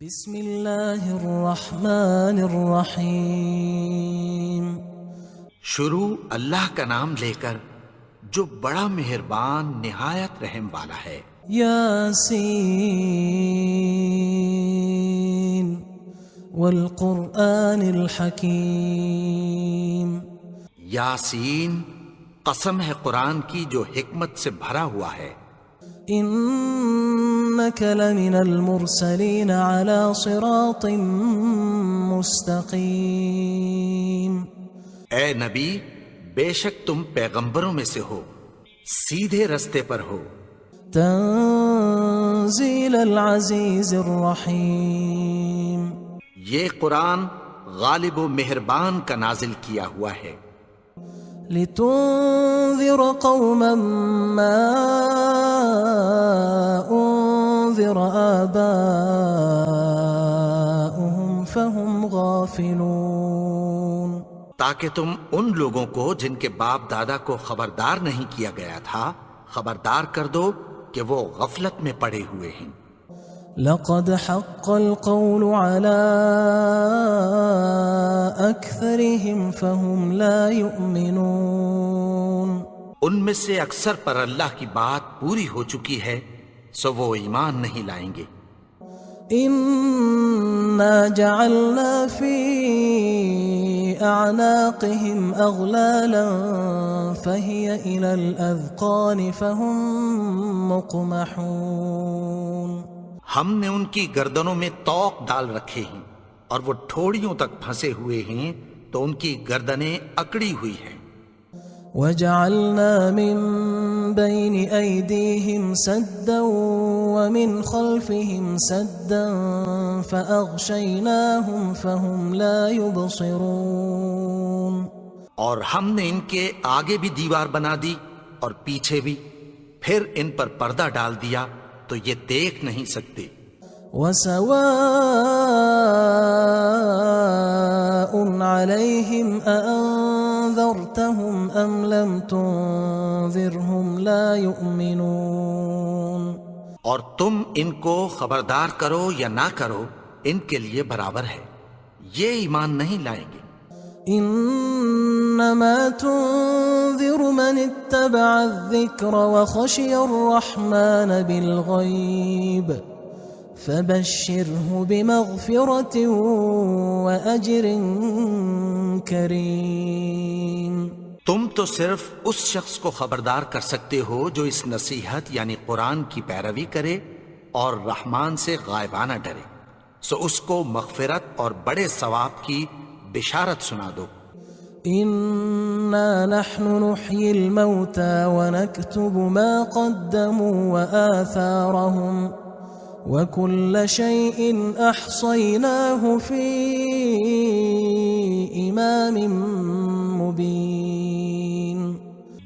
بسم اللہ الرحمن الرحیم۔ شروع اللہ کا نام لے کر جو بڑا مہربان نہایت رحم والا ہے۔ یاسین والقرآن الحکیم۔ یاسین، قسم ہے قرآن کی جو حکمت سے بھرا ہوا ہے۔ انک لمن المرسلین علی صراط مستقیم۔ اے نبی، بے شک تم پیغمبروں میں سے ہو، سیدھے رستے پر ہو۔ تنزیل العزیز الرحیم۔ یہ قرآن غالب و مہربان کا نازل کیا ہوا ہے۔ لتنذر قوما ما انذر آباؤهم فهم غافلون۔ تاکہ تم ان لوگوں کو جن کے باپ دادا کو خبردار نہیں کیا گیا تھا خبردار کر دو کہ وہ غفلت میں پڑے ہوئے ہیں۔ لقد حق القول على أكثرهم فهم لا يؤمنون۔ ان میں سے اکثر پر اللہ کی بات پوری ہو چکی ہے سو وہ ایمان نہیں لائیں گے۔ إنا جعلنا في أعناقهم أغلالا فهي إلى الأذقان فهم مقمحون۔ ہم نے ان کی گردنوں میں طوق ڈال رکھے ہیں اور وہ ٹھوڑیوں تک پھنسے ہوئے ہیں تو ان کی گردنیں اکڑی ہوئی ہیں۔ وجعلنا من بين أيديهم سدا ومن خلفهم سدا فأغشيناهم فهم لا يبصرون۔ اور ہم نے ان کے آگے بھی دیوار بنا دی اور پیچھے بھی، پھر ان پر پردہ ڈال دیا تو یہ دیکھ نہیں سکتے۔ وسواء عليهم أأنذرتهم أم لم تنذرهم لا يؤمنون۔ اور تم ان کو خبردار کرو یا نہ کرو ان کے لیے برابر ہے، یہ ایمان نہیں لائیں گے۔ انما تنذر من اتبع الذکر وخشی الرحمن بالغیب فبشره بمغفرة وأجر کریم۔ تم تو صرف اس شخص کو خبردار کر سکتے ہو جو اس نصیحت یعنی قرآن کی پیروی کرے اور رحمان سے غائبانہ ڈرے، سو اس کو مغفرت اور بڑے ثواب کی بشارت سنا دو۔ انا نحن نحيي الموتى ونكتب ما قدموا وآثارهم وكل شيء احصيناه في امام مبين۔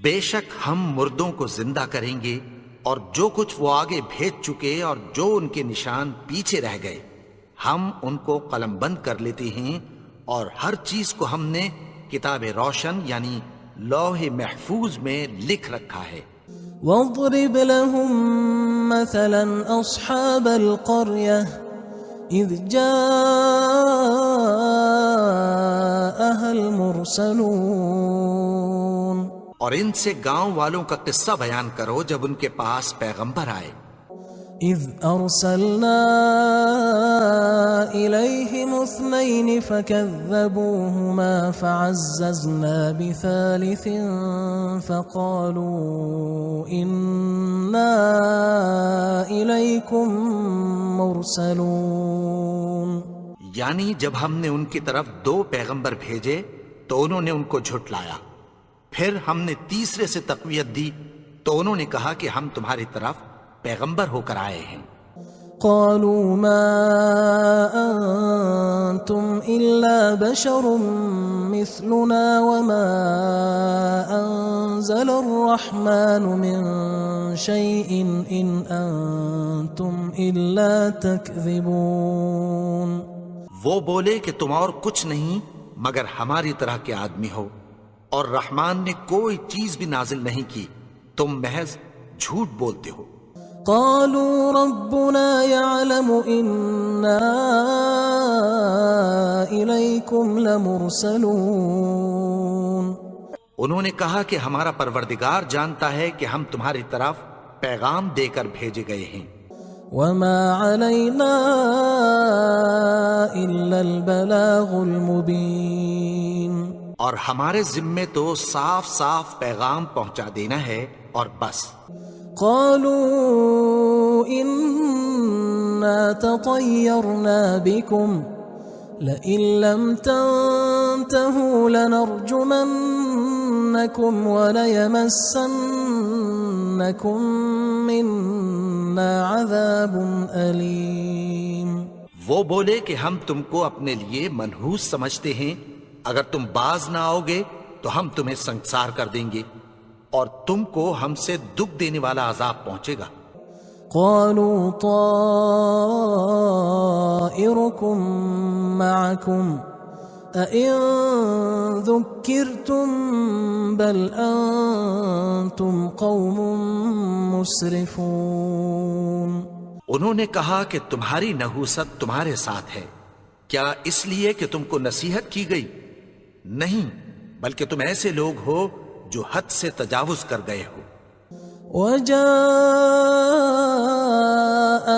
بے شک ہم مردوں کو زندہ کریں گے اور جو کچھ وہ آگے بھیج چکے اور جو ان کے نشان پیچھے رہ گئے ہم ان کو قلم بند کر لیتے ہیں، اور ہر چیز کو ہم نے کتاب روشن یعنی لوح محفوظ میں لکھ رکھا ہے۔ واضرب لهم مثلا أصحاب القرية إذ جاءها المرسلون۔ اور ان سے گاؤں والوں کا قصہ بیان کرو جب ان کے پاس پیغمبر آئے۔ إذ أرسلنا إليهم اثنين فكذبوهما فعززنا بثالث فقالوا إنا إليكم مرسلون۔ یعنی جب ہم نے ان کی طرف دو پیغمبر بھیجے تو انہوں نے ان کو جھٹلایا، پھر ہم نے تیسرے سے تقویت دی تو انہوں نے کہا کہ ہم تمہاری طرف پیغمبر ہو کر آئے ہیں۔ قالوا ما أنتم إلا بشر مثلنا وما أنزل الرحمن من شيء إن أنتم إلا تكذبون۔ وہ بولے کہ تم اور کچھ نہیں مگر ہماری طرح کے آدمی ہو، اور رحمان نے کوئی چیز بھی نازل نہیں کی، تم محض جھوٹ بولتے ہو۔ قالوا ربنا يعلم إنا إليكم لمرسلون انہوں نے کہا کہ ہمارا پروردگار جانتا ہے کہ ہم تمہاری طرف پیغام دے کر بھیجے گئے ہیں. وما علينا إلا البلاغ المبين اور ہمارے ذمے تو صاف صاف پیغام پہنچا دینا ہے اور بس. قالوا إنا تطيرنا بكم لئن لم تنتهوا لنرجمنكم وليمسنكم منا عذاب أليم. وہ بولے کہ ہم تم کو اپنے لیے منحوس سمجھتے ہیں، اگر تم باز نہ آؤ گے تو ہم تمہیں سنگسار کر دیں گے اور تم کو ہم سے دکھ دینے والا عذاب پہنچے گا. قالوا طائركم معكم أئن ذكرتم بل أنتم قوم مسرفون. انہوں نے کہا کہ تمہاری نحوست تمہارے ساتھ ہے، کیا اس لیے کہ تم کو نصیحت کی گئی؟ نہیں، بلکہ تم ایسے لوگ ہو جو حد سے تجاوز کر گئے ہو. وجاء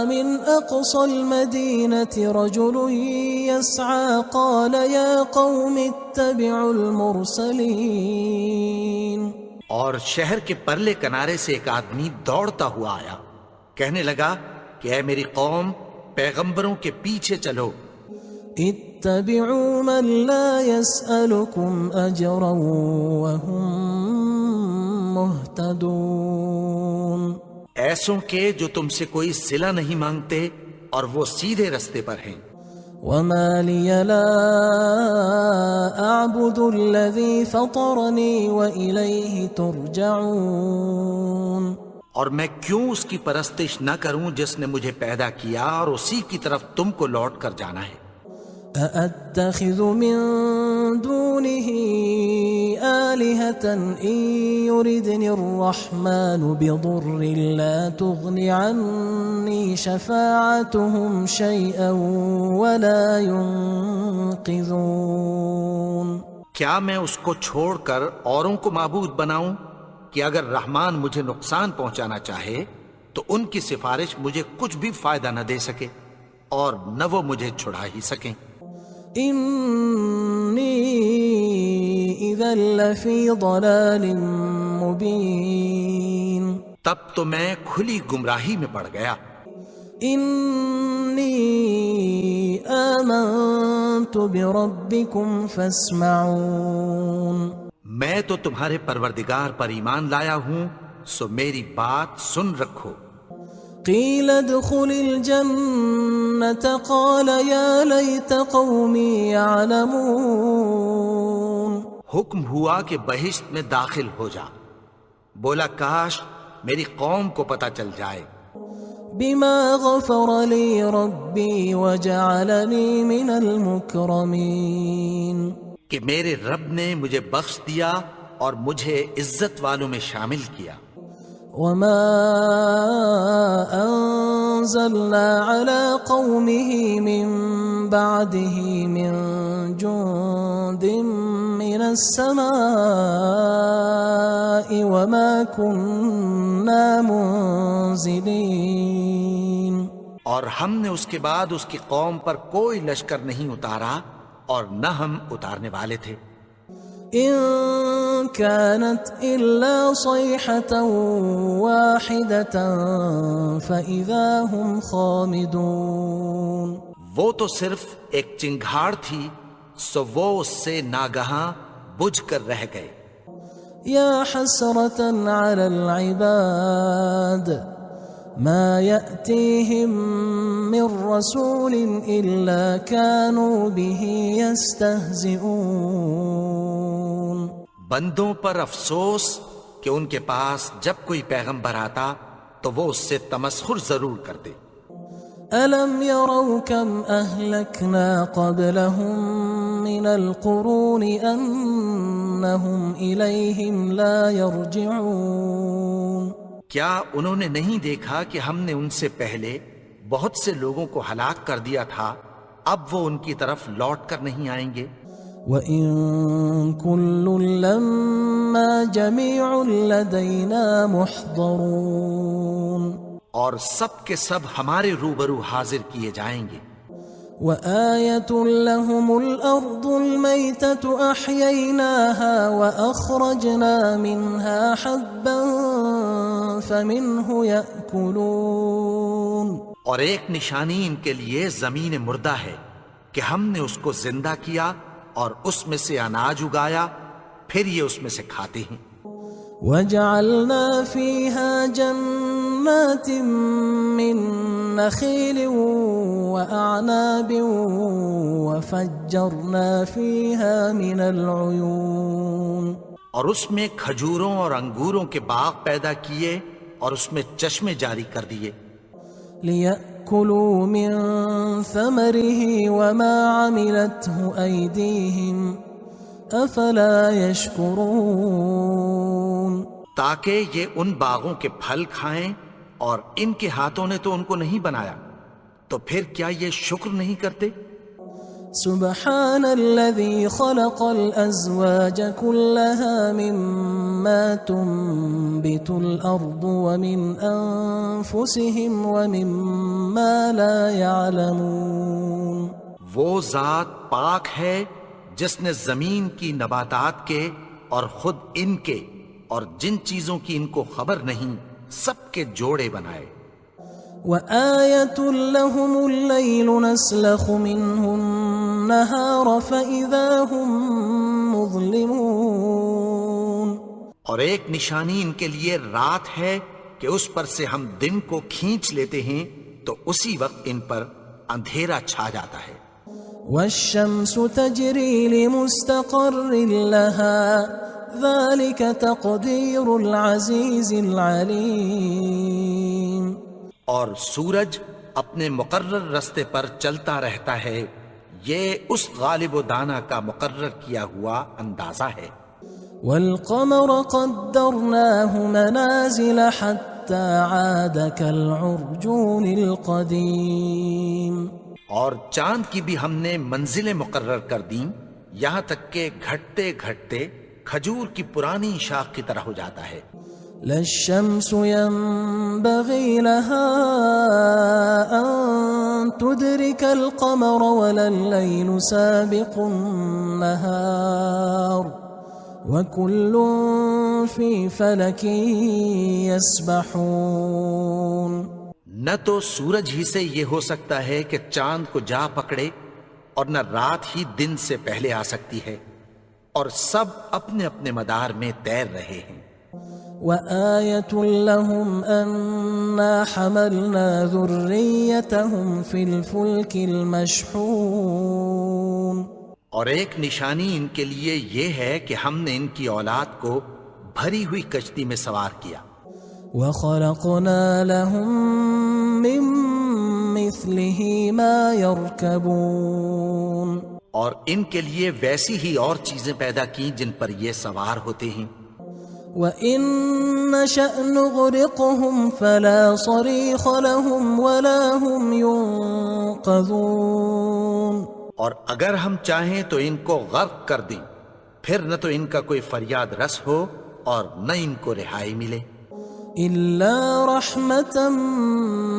من أقصى المدينة رجل يسعى قال يا قوم اتبعوا المرسلين. اور شہر کے پرلے کنارے سے ایک آدمی دوڑتا ہوا آیا، کہنے لگا کہ اے میری قوم، پیغمبروں کے پیچھے چلو. اتبعوا من لا يسألكم أجرا وهم مهتدون. ایسوں کے جو تم سے کوئی صلہ نہیں مانگتے اور وہ سیدھے رستے پر ہیں. وما لي لا أعبد الذي فطرني وإليه ترجعون. اور میں کیوں اس کی پرستش نہ کروں جس نے مجھے پیدا کیا اور اسی کی طرف تم کو لوٹ کر جانا ہے. أأتخذ من دونه آلهة إن يردني الرحمن بضر لا تغن عني شفاعتهم شيئا ولا ينقذون. کیا میں اس کو چھوڑ کر اوروں کو معبود بناؤں کہ اگر رحمان مجھے نقصان پہنچانا چاہے تو ان کی سفارش مجھے کچھ بھی فائدہ نہ دے سکے اور نہ وہ مجھے چھڑا ہی سکیں. إني إذا لفي ضلال مبين. تب تو میں کھلی گمراہی میں پڑ گیا. إني آمنت بربكم فاسمعون. میں تو تمہارے پروردگار پر ایمان لایا ہوں، سو میری بات سن رکھو. قيل ادخل الجنة قال يا ليت قومي يعلمون. حکم ہوا کہ بہشت میں داخل ہو جا. بولا کاش میری قوم کو پتہ چل جائے. بما غفر لي ربي وجعلني من المكرمين. کہ میرے رب نے مجھے بخش دیا اور مجھے عزت والوں میں شامل کیا. وما أنزلنا على قومه من بعده من جند من السماء وما كنا منزلين. اور ہم نے اس کے بعد اس کی قوم پر کوئی لشکر نہیں اتارا اور نہ ہم اتارنے والے تھے. إن كانت إلا صيحة واحدة فإذا هم خامدون. وہ تو صرف ایک چنگھاڑ تھی، سو وہ اس سے ناگہاں بجھ کر رہ گئے. يا حسرة على العباد ما يأتيهم من رسول إلا كانوا به يستهزئون. بندوں پر افسوس کہ ان کے پاس جب کوئی پیغمبر آتا تو وہ اس سے تمسخر ضرور کرتے. ألم يروا كم أهلكنا قبلهم من القرون أنهم إليهم لا يرجعون. کیا انہوں نے نہیں دیکھا کہ ہم نے ان سے پہلے بہت سے لوگوں کو ہلاک کر دیا تھا، اب وہ ان کی طرف لوٹ کر نہیں آئیں گے؟ وَإِن كُلٌّ لَمَّا جَمِيعٌ لَدَيْنَا مُحْضَرُونَ، اور سب کے سب ہمارے روبرو حاضر کیے جائیں گے۔ وَآيَةٌ لَهُمُ الْأَرْضُ الْمَيْتَةُ أَحْيَيْنَاهَا وَأَخْرَجْنَا مِنْهَا حَبًّا فَمِنْهُ يَأْكُلُونَ، اور ایک نشانی ان کے لیے زمین مردہ ہے کہ ہم نے اس کو زندہ کیا اور اس میں سے اناج اگایا، پھر یہ اس میں سے کھاتے ہیں۔ وَجَعَلْنَا فِيهَا جَنَّاتٍ مِّن نَخِيلٍ وَأَعْنَابٍ وَفَجَّرْنَا فِيهَا مِنَ الْعُيُونِ، اور اس میں کھجوروں اور انگوروں کے باغ پیدا کیے اور اس میں چشمے جاری کر دیے، لِيَأْكُلُوا مِن ثَمَرِهِ وَمَا عَمِلَتْهُ أَيْدِيهِمْ أَفَلَا يَشْكُرُونَ، تاکہ یہ ان باغوں کے پھل کھائیں، اور ان کے ہاتھوں نے تو ان کو نہیں بنایا، تو پھر کیا یہ شکر نہیں کرتے؟ سبحان الذي خلق الأزواج كلها مما تنبت الأرض ومن أنفسهم ومما لا يعلمون، وہ ذات پاک ہے جس نے زمین کی نباتات کے اور خود ان کے اور جن چیزوں کی ان کو خبر نہیں سب کے جوڑے بنائے۔ وآية لهم الليل نسلخ منه النهار فإذا هم مظلمون، اور ایک نشانی ان کے لیے رات ہے کہ اس پر سے ہم دن کو کھینچ لیتے ہیں تو اسی وقت ان پر اندھیرا چھا جاتا ہے۔ والشمس تجري لمستقر لها ذلك تقدير العزيز العليم، اور سورج اپنے مقرر رستے پر چلتا رہتا ہے، یہ اس غالب و دانا کا مقرر کیا ہوا اندازہ ہے۔ والقمر قدرناه منازل حتى عاد كالعرجون القديم، اور چاند کی بھی ہم نے منزلیں مقرر کر دیں، یہاں تک کہ گھٹتے گھٹتے کھجور کی پرانی شاخ کی طرح ہو جاتا ہے۔ لا الشمس ينبغي لها أن تدرك القمر ولا الليل سابق النهار وكل في فلك يسبحون، نہ تو سورج ہی سے یہ ہو سکتا ہے کہ چاند کو جا پکڑے، اور نہ رات ہی دن سے پہلے آ سکتی ہے، اور سب اپنے اپنے مدار میں تیر رہے ہیں۔ وآية لهم أنا حملنا ذريتهم في الفلك المشحون، اور ایک نشانی ان کے لیے یہ ہے کہ ہم نے ان کی اولاد کو بھری ہوئی کشتی میں سوار کیا۔ وخلقنا لهم من مثله ما يركبون، اور ان کے لیے ویسی ہی اور چیزیں پیدا کی جن پر یہ سوار ہوتے ہیں۔ وَإِن نَّشَأْ نُغْرِقْهُمْ فَلَا صَرِيخَ لَهُمْ وَلَا هُمْ يُنقَذُونَ، اور اگر ہم چاہیں تو ان کو غرق کر دیں، پھر نہ تو ان کا کوئی فریاد رس ہو اور نہ ان کو رہائی ملے۔ إِلَّا رَحْمَةً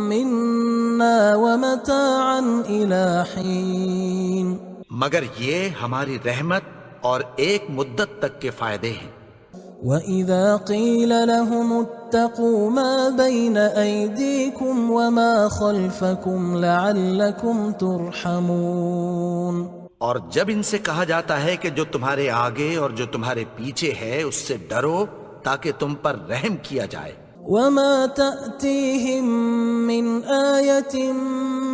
مِّنَّا وَمَتَاعًا إِلَىٰ حِينٍ، مگر یہ ہماری رحمت اور ایک مدت تک کے فائدے ہیں۔ وَإِذَا قِيلَ لَهُمُ اتَّقُوا مَا بَيْنَ أَيْدِيكُمْ وَمَا خَلْفَكُمْ لَعَلَّكُمْ تُرْحَمُونَ، اور جب ان سے کہا جاتا ہے کہ جو تمہارے آگے اور جو تمہارے پیچھے ہے اس سے ڈرو تاکہ تم پر رحم کیا جائے۔ وَمَا تَأْتِيهِم مِّنْ آيَةٍ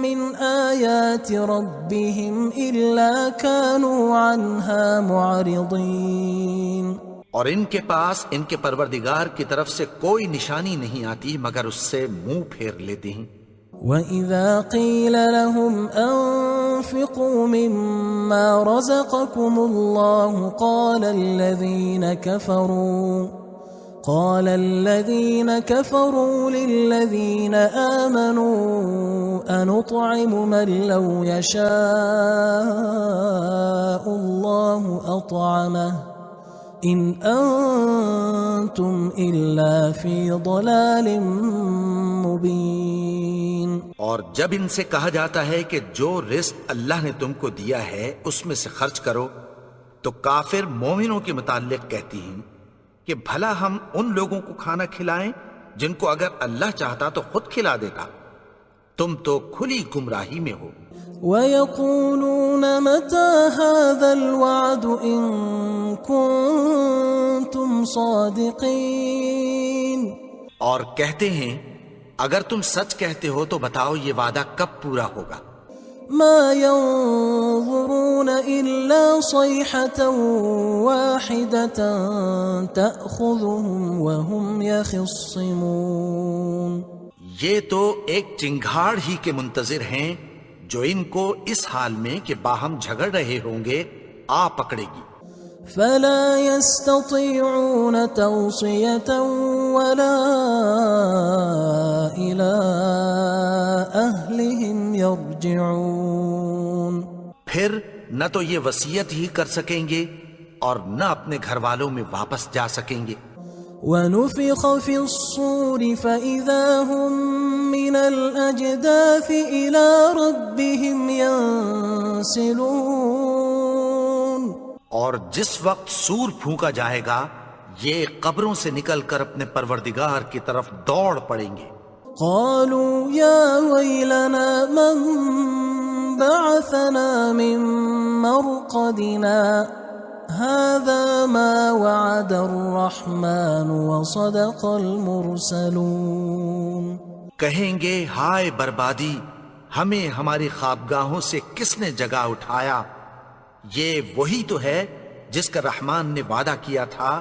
مِّنْ آيَاتِ رَبِّهِمْ إِلَّا كَانُوا عَنْهَا مُعْرِضِينَ، اور ان کے پاس ان کے پروردگار کی طرف سے کوئی نشانی نہیں آتی مگر اس سے منہ پھیر لیتے ہیں۔ وَإِذَا قِيلَ لَهُمْ أَنفِقُوا مِمَّا رَزَقَكُمُ اللَّهُ قال الذين كفروا للذين آمنوا أنطعم من لو يشاء الله أطعمه إن أنتم إلا في ضلال مبين. اور جب ان سے کہا جاتا ہے کہ جو رزق اللہ نے تم کو دیا ہے اس میں سے خرچ کرو، تو کافر مومنوں کے متعلق کہتی ہیں کہ بھلا ہم ان لوگوں کو کھانا کھلائیں جن کو اگر اللہ چاہتا تو خود کھلا دیتا. تم تو کھلی گمراہی میں ہو. وَيَقُولُونَ مَتَى هَذَا الْوَعْدُ إِن كُنتُمْ صَادِقِينَ. اور کہتے ہیں اگر تم سچ کہتے ہو تو بتاؤ یہ وعدہ کب پورا ہوگا. ما ينظرون إلا صيحة واحدة تأخذهم وهم يخصمون. یہ تو ایک چنگھاڑ ہی کے منتظر ہیں جو ان کو اس حال میں کہ باہم جھگڑ رہے ہوں گے آ پکڑے گی. فلا يستطيعون توصية ولا إلى أهلهم يرجعون. پھر نہ تو یہ وصیت ہی کر سکیں گے اور نہ اپنے گھر والوں میں واپس جا سکیں گے. ونفخ في الصور فإذا هم من الأجداث إلى ربهم ينسلون. اور جس وقت سور پھونکا جائے گا یہ قبروں سے نکل کر اپنے پروردگار کی طرف دوڑ پڑیں گے. قالوا يا ويلنا من بعثنا من مرقدنا هذا ما وعد الرحمن وصدق المرسلون. کہیں گے ہائے بربادی، ہمیں ہماری خوابگاہوں سے کس نے جگا اٹھایا. یہ وہی تو ہے جس کا رحمان نے وعدہ کیا تھا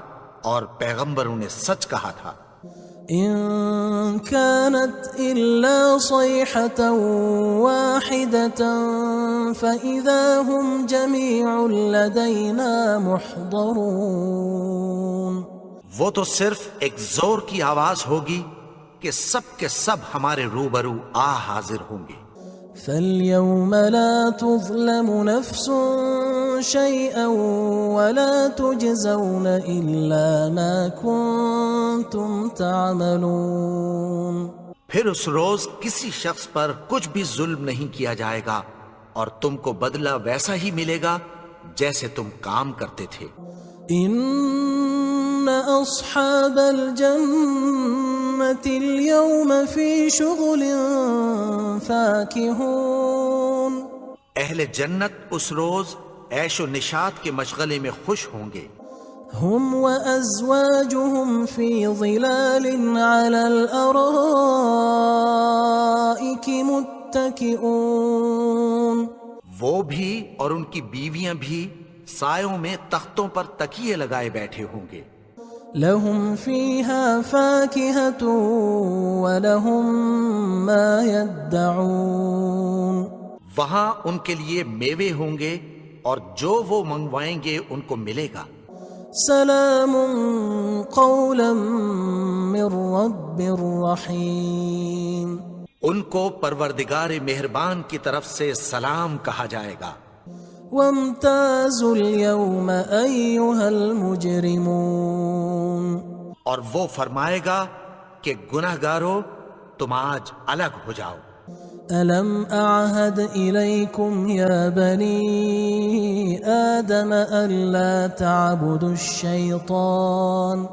اور پیغمبروں نے سچ کہا تھا. إن كانت إلا صيحة واحدة فإذا هم جميع لدينا محضرون. وہ تو صرف ایک زور کی آواز ہوگی کہ سب کے سب ہمارے روبرو آ حاضر ہوں گے. فاليوم لا تظلم نفس شيئا ولا تجزون إلا ما كنتم تعملون. پھر اس روز کسی شخص پر کچھ بھی ظلم نہیں کیا جائے گا اور تم کو بدلہ ویسا ہی ملے گا جیسے تم کام کرتے تھے. إن أصحاب الجنة اليوم في شغل فاكهون. اہل جنت اس روز عیش و نشاط کے مشغلے میں خوش ہوں گے. هم وأزواجهم في ظلال على الأرائك متكئون. وہ بھی اور ان کی بیویاں بھی سایوں میں تختوں پر تکیے لگائے بیٹھے ہوں گے. لهم فيها فاكهة ولهم ما يدعون. وہاں ان کے لیے میوے ہوں گے اور جو وہ منگوائیں گے ان کو ملے گا. سلام قولا من رب رحیم. ان کو پروردگار مہربان کی طرف سے سلام کہا جائے گا. وامتازوا اليوم أيها المجرمون. اور وہ فرمائے گا کہ گناہگارو تم آج الگ ہو جاؤ. ألم أعهد إليكم يا بني آدم ألا تعبدوا الشيطان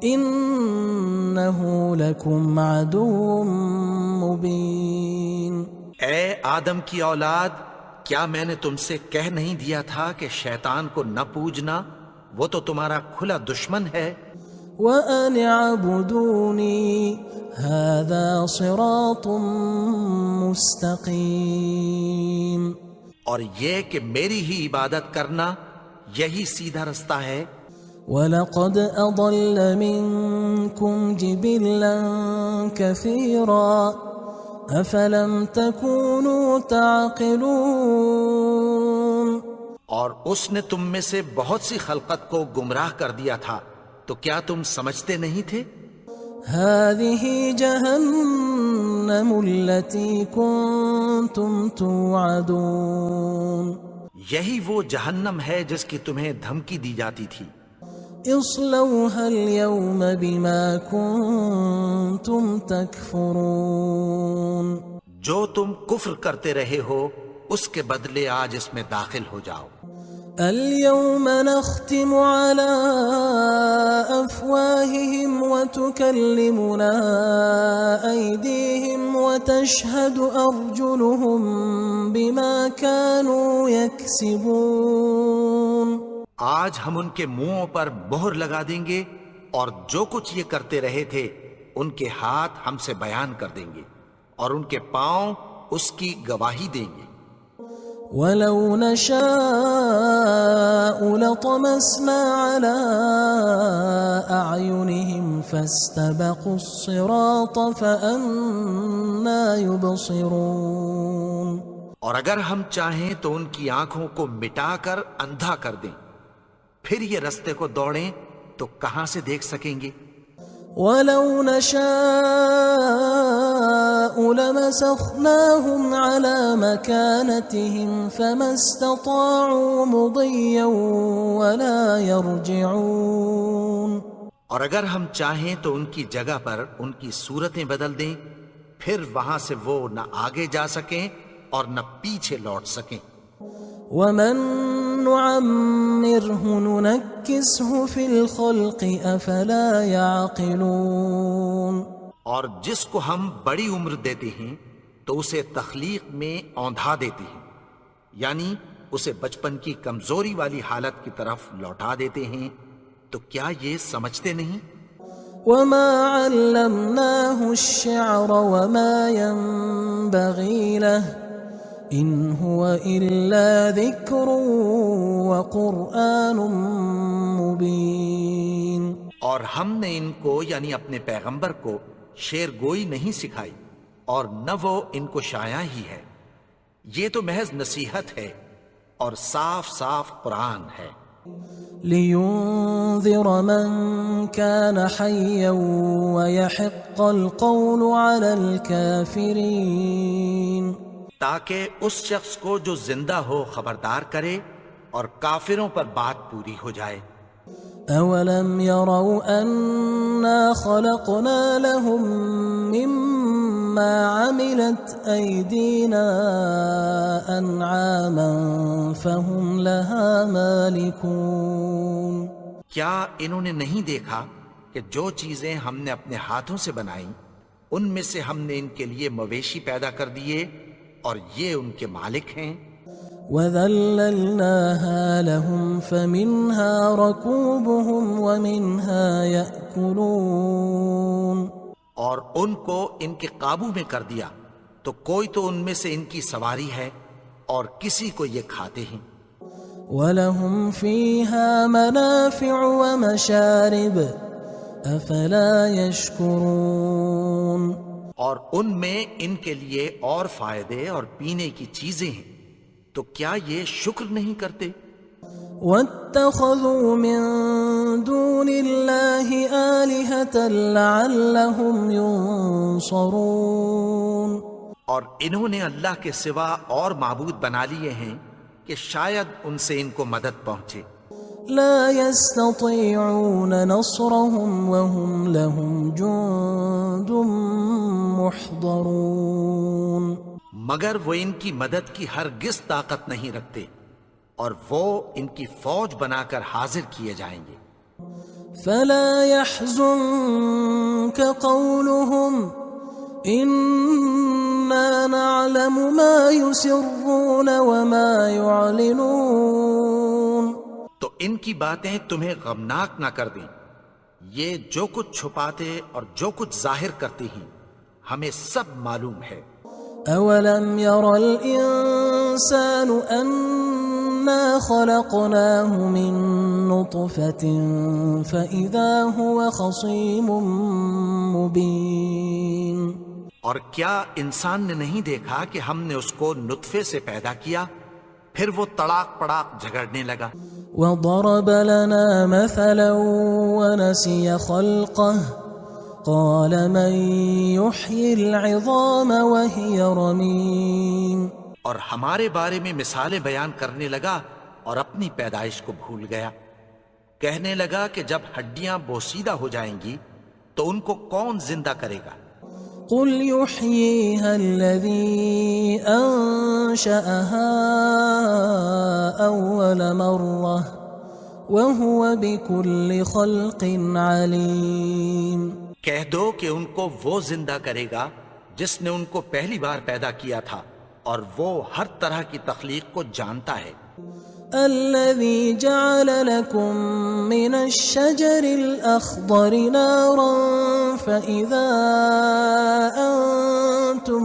إنه لكم عدو مبين. اے آدم کی اولاد، کیا میں نے تم سے کہہ نہیں دیا تھا کہ شیطان کو نہ پوجنا، وہ تو تمہارا کھلا دشمن ہے. وَأَنِ اعْبُدُونِي هَذَا صِرَاطٌ مُسْتَقِيمٌ. اور یہ کہ میری ہی عبادت کرنا یہی سیدھا رستہ ہے. وَلَقَدْ أَضَلَّ مِنْكُمْ جِبِلًّا كَثِيرًا أَفَلَمْ تَكُونُوا تَعْقِلُونَ. اور اس نے تم میں سے بہت سی خلقت کو گمراہ کر دیا تھا، تو کیا تم سمجھتے نہیں تھے؟ هذه جهنم التي كنتم توعدون یہی وہ جہنم ہے جس کی تمہیں دھمکی دی جاتی تھی۔ اصلوها اليوم بما كنتم تكفرون جو تم کفر کرتے رہے ہو اس کے بدلے آج اس میں داخل ہو جاؤ۔ اليوم نختم على أفواههم وتكلمنا أيديهم وتشهد أرجلهم بما كانوا يكسبون آج ہم ان کے منہوں پر مہر لگا دیں گے اور جو کچھ یہ کرتے رہے تھے ان کے ہاتھ ہم سے بیان کر دیں گے اور ان کے پاؤں اس کی گواہی دیں گے۔ وَلَوْ نَشَاءُ لَطَمَسْنَا عَلَىٰ أَعْيُنِهِمْ فَاسْتَبَقُوا الصِّرَاطَ فَأَنَّىٰ يُبْصِرُونَ اور اگر ہم چاہیں تو ان کی آنکھوں کو مٹا کر اندھا کر دیں، پھر یہ رستے کو دوڑیں تو کہاں سے دیکھ سکیں گے؟ وَلَوْ نَشَاءُ لَمَسَخْنَاهُمْ عَلَىٰ مَكَانَتِهِمْ فَمَا اسْتَطَاعُوا مُضِيًّا وَلَا يَرْجِعُونَ اور اگر ہم چاہیں تو ان کی جگہ پر ان کی صورتیں بدل دیں، پھر وہاں سے وہ نہ آگے جا سکیں اور نہ پیچھے لوٹ سکیں۔ وَمَن نُعَمِّرْهُ نُنَكِّسْهُ فِي الْخَلْقِ أَفَلَا يَعْقِلُونَ اور جس کو ہم بڑی عمر دیتے ہیں تو اسے تخلیق میں اوندھا دیتے ہیں، یعنی اسے بچپن کی کمزوری والی حالت کی طرف لوٹا دیتے ہیں، تو کیا یہ سمجھتے نہیں؟ وَمَا عَلَّمْنَاهُ الشِّعْرَ وَمَا يَنبَغِي لَهُ إِنْ هُوَ إِلَّا ذِكْرٌ وَقُرْآنٌ مُبِينٌ اور ہم نے ان کو یعنی اپنے پیغمبر کو شعر گوئی نہیں سکھائی اور نہ وہ ان کو شایع ہی ہے، یہ تو محض نصیحت ہے اور صاف صاف قرآن ہے۔ لِيُنذِرَ مَن كَانَ حَيًّا وَيَحِقَّ الْقَوْلُ عَلَى الْكَافِرِينَ تاکہ اس شخص کو جو زندہ ہو خبردار کرے اور کافروں پر بات پوری ہو جائے۔ أَوَلَمْ يَرَوْا أَنَّا خَلَقْنَا لَهُم مِّمَّا عَمِلَتْ أَيْدِينَا أَنْعَامًا فَهُمْ لَهَا مَالِكُونَ کیا انہوں نے نہیں دیکھا کہ جو چیزیں ہم نے اپنے ہاتھوں سے بنائیں ان میں سے ہم نے ان کے لیے مویشی پیدا کر دیے اور یہ ان کے مالک ہیں۔ وَذَلَّلْنَاهَا لَهُمْ فَمِنْهَا رَكُوبُهُمْ وَمِنْهَا يَأْكُلُونَ اور ان کو ان کے قابو میں کر دیا تو کوئی تو ان میں سے ان کی سواری ہے اور کسی کو یہ کھاتے ہیں۔ وَلَهُمْ فِيهَا مَنَافِعُ وَمَشَارِبُ أَفَلَا يَشْكُرُونَ اور ان میں ان کے لیے اور فائدے اور پینے کی چیزیں ہیں، تو کیا یہ شکر نہیں کرتے؟ وَاتَّخَذُوا مِن دُونِ اللَّهِ آلِهَةً لَعَلَّهُمْ يُنصَرُونَ اور انہوں نے اللہ کے سوا اور معبود بنا لیے ہیں کہ شاید ان سے ان کو مدد پہنچے۔ لا يستطيعون نصرهم وهم لهم جند محضرون مگر وہ ان کی مدد کی ہرگز طاقت نہیں رکھتے اور وہ ان کی فوج بنا کر حاضر کیے جائیں گے۔ فلا يحزنك قولهم إنا نعلم ما يسرون وما يعلنون تو ان کی باتیں تمہیں غمناک نہ کر دیں، یہ جو کچھ چھپاتے اور جو کچھ ظاہر کرتے ہیں ہمیں سب معلوم ہے۔ أولم ير الإنسان أنا خلقناه من نطفة فإذا هو خصيم مبين اور کیا انسان نے نہیں دیکھا کہ ہم نے اس کو نطفے سے پیدا کیا، پھر وہ تڑاک پڑاک جھگڑنے لگا۔ وضرب لنا مثلا ونسي خلقه قال من يحيي العظام وهي رميم اور ہمارے بارے میں مثالیں بیان کرنے لگا اور اپنی پیدائش کو بھول گیا. کہنے لگا کہ جب ہڈیاں بوسیدہ ہو جائیں گی تو ان کو کون زندہ کرے گا؟ قل يحييها الذي أنشأها أول مرة وهو بكل خلق عليم. کہہ دو کہ ان کو وہ زندہ کرے گا جس نے ان کو پہلی بار پیدا کیا تھا اور وہ ہر طرح کی تخلیق کو جانتا ہے. الذي جعل لكم من الشجر الأخضر نارا فإذا أنتم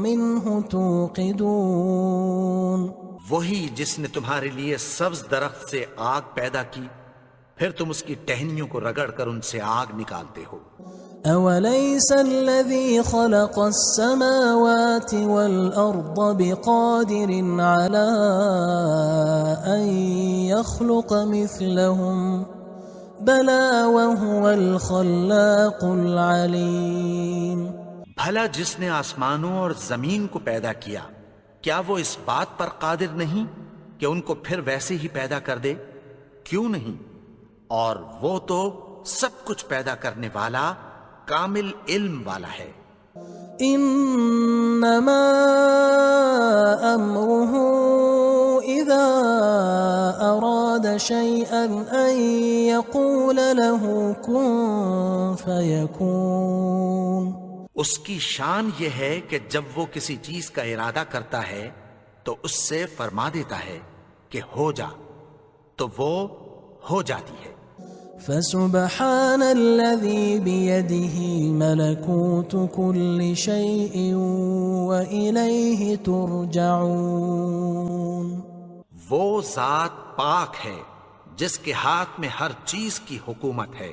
منه توقدون. وہی جس نے تمہارے لیے سبز درخت سے آگ پیدا کی پھر تم اس کی ٹہنیوں کو رگڑ کر ان سے آگ نکالتے ہو. أوليس الذي خلق السماوات والأرض بقادر على أن يخلق مثلهم بلى وهو الخلاق العليم. بھلا جس نے آسمانوں اور زمین کو پیدا کیا کیا وہ اس بات پر قادر نہیں کہ ان کو پھر ویسے ہی پیدا کر دے؟ کیوں نہیں؟ اور وہ تو سب کچھ پیدا کرنے والا کامل علم والا ہے. انما امره اذا اراد شيئا ان يقول له كن فيكون. اس کی شان یہ ہے کہ جب وہ کسی چیز کا ارادہ کرتا ہے تو اس سے فرما دیتا ہے کہ ہو جا تو وہ ہو جاتی ہے. فسبحان الذي بيده ملكوت كل شيء وإليه ترجعون. وہ ذات پاک ہے جس کے ہاتھ میں ہر چیز کی حکومت ہے